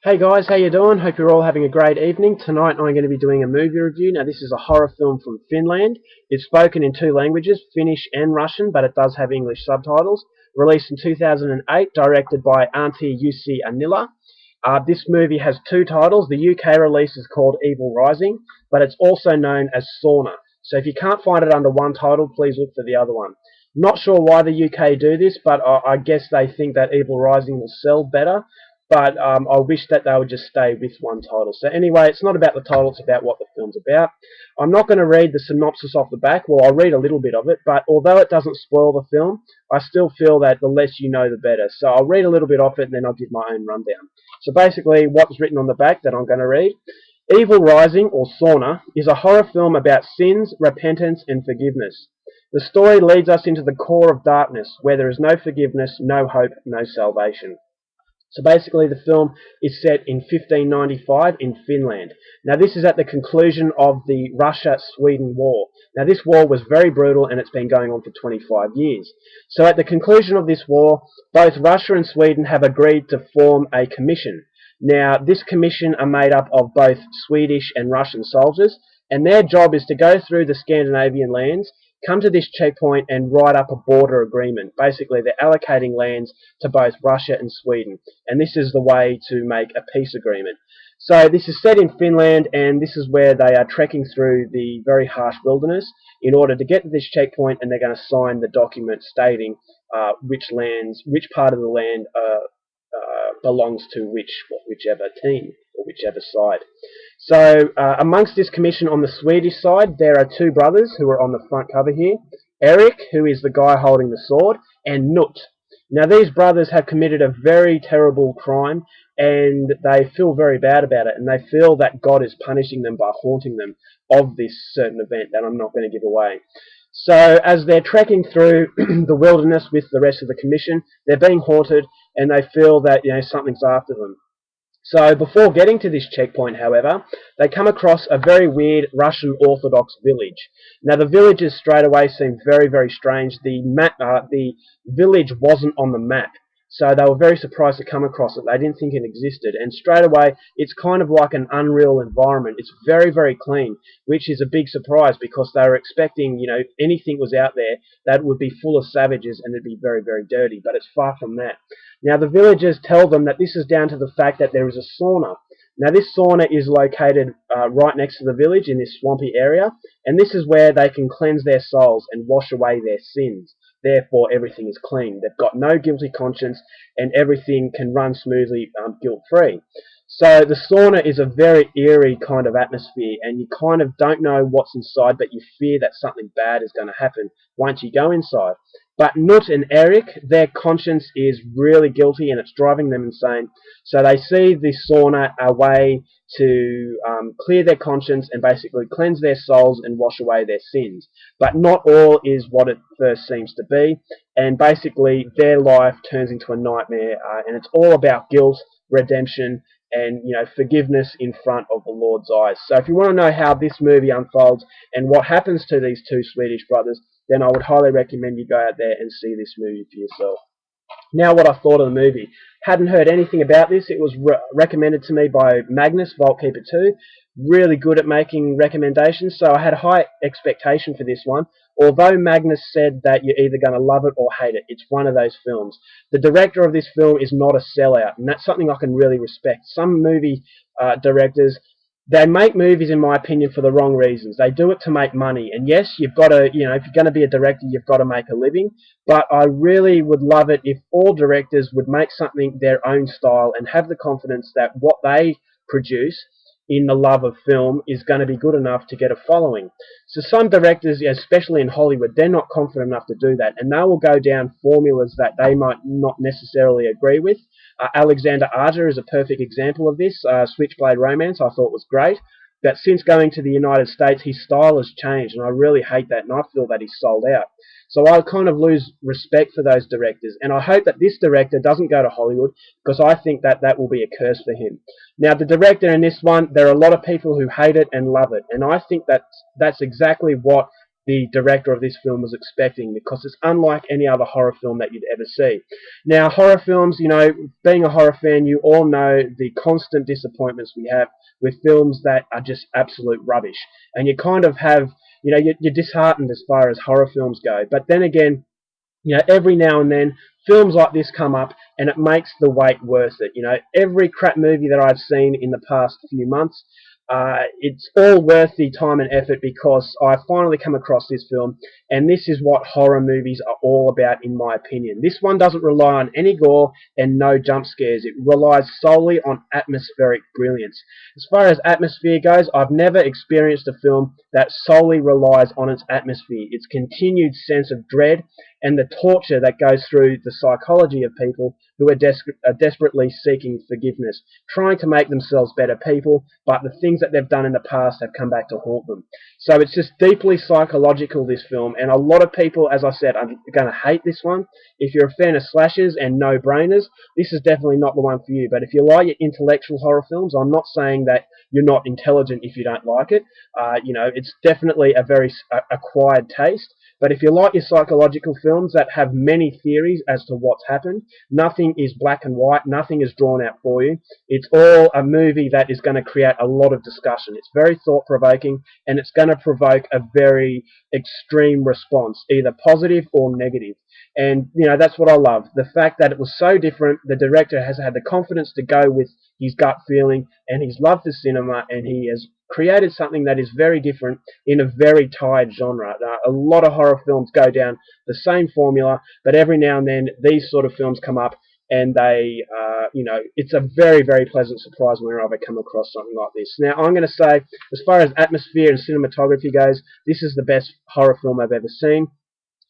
Hey guys, how you doing? Hope you're all having a great evening. Tonight I'm going to be doing a movie review. Now this is a horror film from Finland. It's spoken in two languages, Finnish and Russian, but it does have English subtitles. Released in 2008, directed by Antti Jussi Anila. This movie has two titles. The UK release is called Evil Rising, but it's also known as Sauna. So if you can't find it under one title, please look for the other one. Not sure why the UK do this, but I guess they think that Evil Rising will sell better. But I wish that they would just stay with one title. So anyway, it's not about the title, it's about what the film's about. I'm not going to read the synopsis off the back. Well, I'll read a little bit of it, but although it doesn't spoil the film, I still feel that the less you know, the better. So I'll read a little bit off it, and then I'll give my own rundown. So basically, what's written on the back that I'm going to read. Evil Rising, or Sauna, is a horror film about sins, repentance, and forgiveness. The story leads us into the core of darkness, where there is no forgiveness, no hope, no salvation. So basically the film is set in 1595 in Finland. Now this is at the conclusion of the Russia-Sweden War. Now this war was very brutal and it's been going on for 25 years. So at the conclusion of this war, both Russia and Sweden have agreed to form a commission. Now this commission are made up of both Swedish and Russian soldiers, and their job is to go through the Scandinavian lands, come to this checkpoint and write up a border agreement. Basically, they're allocating lands to both Russia and Sweden, and this is the way to make a peace agreement. So this is set in Finland, and this is where they are trekking through the very harsh wilderness in order to get to this checkpoint, and they're going to sign the document stating which part of the land belongs to whichever team or whichever side. So amongst this commission on the Swedish side, there are two brothers who are on the front cover here. Eric, who is the guy holding the sword, and Nut. Now these brothers have committed a very terrible crime, and they feel very bad about it, and they feel that God is punishing them by haunting them of this certain event that I'm not going to give away. So as they're trekking through the wilderness with the rest of the commission, they're being haunted, and they feel that something's after them. So before getting to this checkpoint, however, they come across a very weird Russian Orthodox village. Now the villages straight away seem very, very strange. The village wasn't on the map, so they were very surprised to come across it. They didn't think it existed, and straight away it's kind of like an unreal environment. It's very, very clean, which is a big surprise because they were expecting, anything was out there that would be full of savages and it'd be very, very dirty, but it's far from that. Now the villagers tell them that this is down to the fact that there is a sauna. Now this sauna is located right next to the village in this swampy area, and this is where they can cleanse their souls and wash away their sins. Therefore everything is clean. They've got no guilty conscience and everything can run smoothly guilt-free. So the sauna is a very eerie kind of atmosphere, and you kind of don't know what's inside, but you fear that something bad is going to happen once you go inside. But Nut and Eric, their conscience is really guilty and it's driving them insane. So they see this sauna a way to clear their conscience and basically cleanse their souls and wash away their sins. But not all is what it first seems to be. And basically their life turns into a nightmare, and it's all about guilt, redemption, and forgiveness in front of the Lord's eyes. So if you want to know how this movie unfolds and what happens to these two Swedish brothers, then I would highly recommend you go out there and see this movie for yourself. Now what I thought of the movie. Hadn't heard anything about this. It was recommended to me by Magnus, Vaultkeeper 2. Really good at making recommendations, so I had high expectation for this one. Although Magnus said that you're either going to love it or hate it, it's one of those films. The director of this film is not a sellout, and that's something I can really respect. Some movie directors, they make movies, in my opinion, for the wrong reasons. They do it to make money. And yes, you've got to, if you're going to be a director, you've got to make a living. But I really would love it if all directors would make something their own style and have the confidence that what they produce in the love of film is going to be good enough to get a following. So some directors, especially in Hollywood, they're not confident enough to do that, and they will go down formulas that they might not necessarily agree with. Alexander Aja is a perfect example of this. Switchblade Romance I thought was great, but since going to the United States, his style has changed, and I really hate that, and I feel that he's sold out. So I kind of lose respect for those directors, and I hope that this director doesn't go to Hollywood, because I think that that will be a curse for him. Now the director in this one, there are a lot of people who hate it and love it, and I think that that's exactly what the director of this film was expecting, because it's unlike any other horror film that you'd ever see. Now, horror films, you know, being a horror fan, you all know the constant disappointments we have with films that are just absolute rubbish. And you kind of have, you know, you're disheartened as far as horror films go. But then again, you know, every now and then, films like this come up, and it makes the wait worth it. You know, every crap movie that I've seen in the past few months, it's all worth the time and effort, because I finally come across this film, and this is what horror movies are all about, in my opinion. This one doesn't rely on any gore and no jump scares. It relies solely on atmospheric brilliance. As far as atmosphere goes, I've never experienced a film that solely relies on its atmosphere, its continued sense of dread, and the torture that goes through the psychology of people who are desperately seeking forgiveness, trying to make themselves better people, but the things that they've done in the past have come back to haunt them. So it's just deeply psychological, this film, and a lot of people, as I said, are going to hate this one. If you're a fan of slashers and no-brainers, this is definitely not the one for you. But if you like your intellectual horror films, I'm not saying that you're not intelligent if you don't like it. You know, it's definitely a very acquired taste. But if you like your psychological films that have many theories as to what's happened, nothing is black and white, nothing is drawn out for you. It's all a movie that is going to create a lot of discussion. It's very thought-provoking, and it's going to provoke a very extreme response, either positive or negative. And, you know, that's what I love. The fact that it was so different, the director has had the confidence to go with his gut feeling, and he's loved the cinema, and he has created something that is very different in a very tired genre. A lot of horror films go down the same formula, but every now and then these sort of films come up, and they, you know, it's a very, very pleasant surprise whenever I come across something like this. Now, I'm going to say, as far as atmosphere and cinematography goes, this is the best horror film I've ever seen.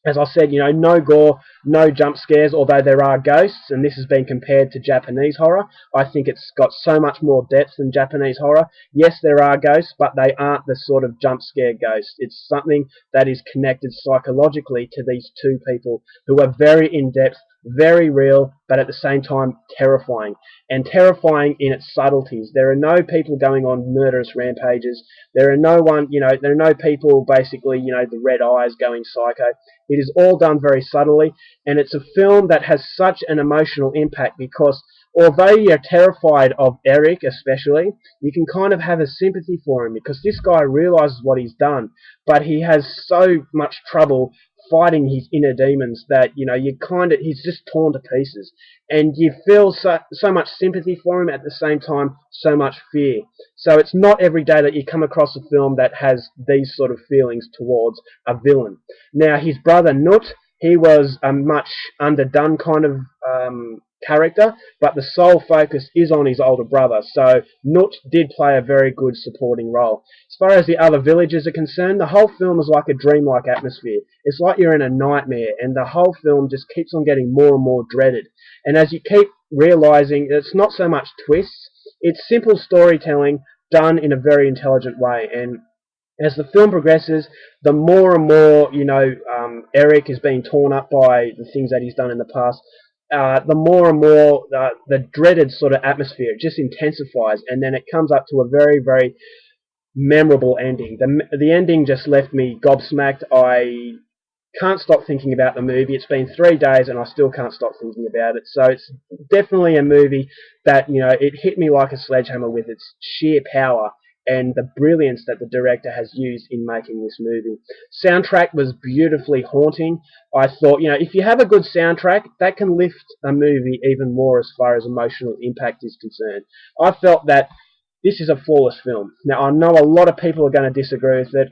As I said, you know, no gore, no jump scares, although there are ghosts, and this has been compared to Japanese horror. I think it's got so much more depth than Japanese horror. Yes, there are ghosts, but they aren't the sort of jump scare ghosts. It's something that is connected psychologically to these two people who are very in-depth, very real, but at the same time terrifying. And terrifying in its subtleties. There are no people going on murderous rampages. There are no people basically, you know, the red eyes going psycho. It is all done very subtly, and it's a film that has such an emotional impact, because although you're terrified of Eric especially, you can kind of have a sympathy for him, because this guy realizes what he's done, but he has so much trouble fighting his inner demons that, you know, he's just torn to pieces, and you feel so much sympathy for him, at the same time so much fear. So it's not every day that you come across a film that has these sort of feelings towards a villain. Now, his brother Nut, he was a much underdone kind of character, but the sole focus is on his older brother, so Nut did play a very good supporting role. As far as the other villagers are concerned, the whole film is like a dreamlike atmosphere. It's like you're in a nightmare, and the whole film just keeps on getting more and more dreaded. And as you keep realizing, it's not so much twists, it's simple storytelling done in a very intelligent way. And as the film progresses, the more and more, you know, Eric is being torn up by the things that he's done in the past. The more and more the dreaded sort of atmosphere just intensifies, and then it comes up to a very, very memorable ending. The ending just left me gobsmacked. I can't stop thinking about the movie. It's been 3 days and I still can't stop thinking about it. So it's definitely a movie that, you know, it hit me like a sledgehammer with its sheer power and the brilliance that the director has used in making this movie. Soundtrack was beautifully haunting. I thought, you know, if you have a good soundtrack, that can lift a movie even more as far as emotional impact is concerned. I felt that this is a flawless film. Now, I know a lot of people are going to disagree with it.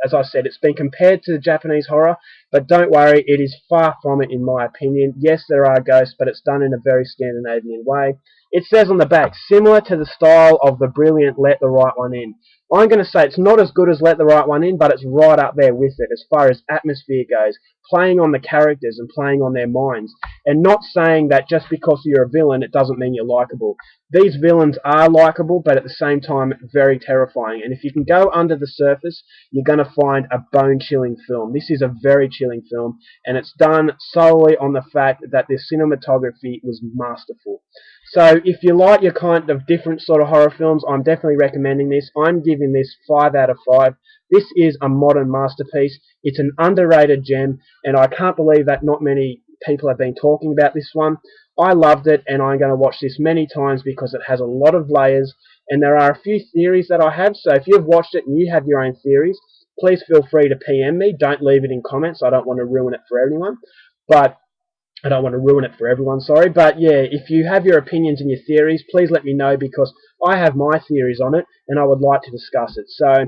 As I said, it's been compared to Japanese horror, but don't worry, it is far from it in my opinion. Yes, there are ghosts, but it's done in a very Scandinavian way. It says on the back, similar to the style of the brilliant Let the Right One In. I'm going to say it's not as good as Let the Right One In, but it's right up there with it as far as atmosphere goes, playing on the characters and playing on their minds, and not saying that just because you're a villain, it doesn't mean you're likable. These villains are likable, but at the same time, very terrifying. And if you can go under the surface, you're going to find a bone-chilling film. This is a very chilling film, and it's done solely on the fact that the cinematography was masterful. So if you like your kind of different sort of horror films, I'm definitely recommending this. I'm giving this 5 out of 5. This is a modern masterpiece. It's an underrated gem, and I can't believe that not many people have been talking about this one. I loved it, and I'm going to watch this many times because it has a lot of layers, and there are a few theories that I have. So if you've watched it and you have your own theories, please feel free to PM me. Don't leave it in comments. I don't want to ruin it for everyone. But I don't want to ruin it for everyone, sorry. But yeah, if you have your opinions and your theories, please let me know, because I have my theories on it and I would like to discuss it. So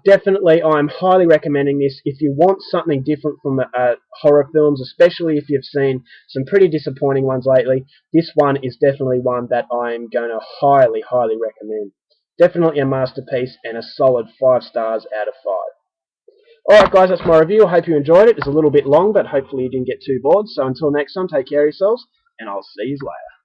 definitely, I'm highly recommending this. If you want something different from horror films, especially if you've seen some pretty disappointing ones lately, this one is definitely one that I'm going to highly, highly recommend. Definitely a masterpiece and a solid 5 stars out of 5. Alright guys, that's my review. I hope you enjoyed it. It's a little bit long, but hopefully you didn't get too bored. So until next time, take care of yourselves, and I'll see you later.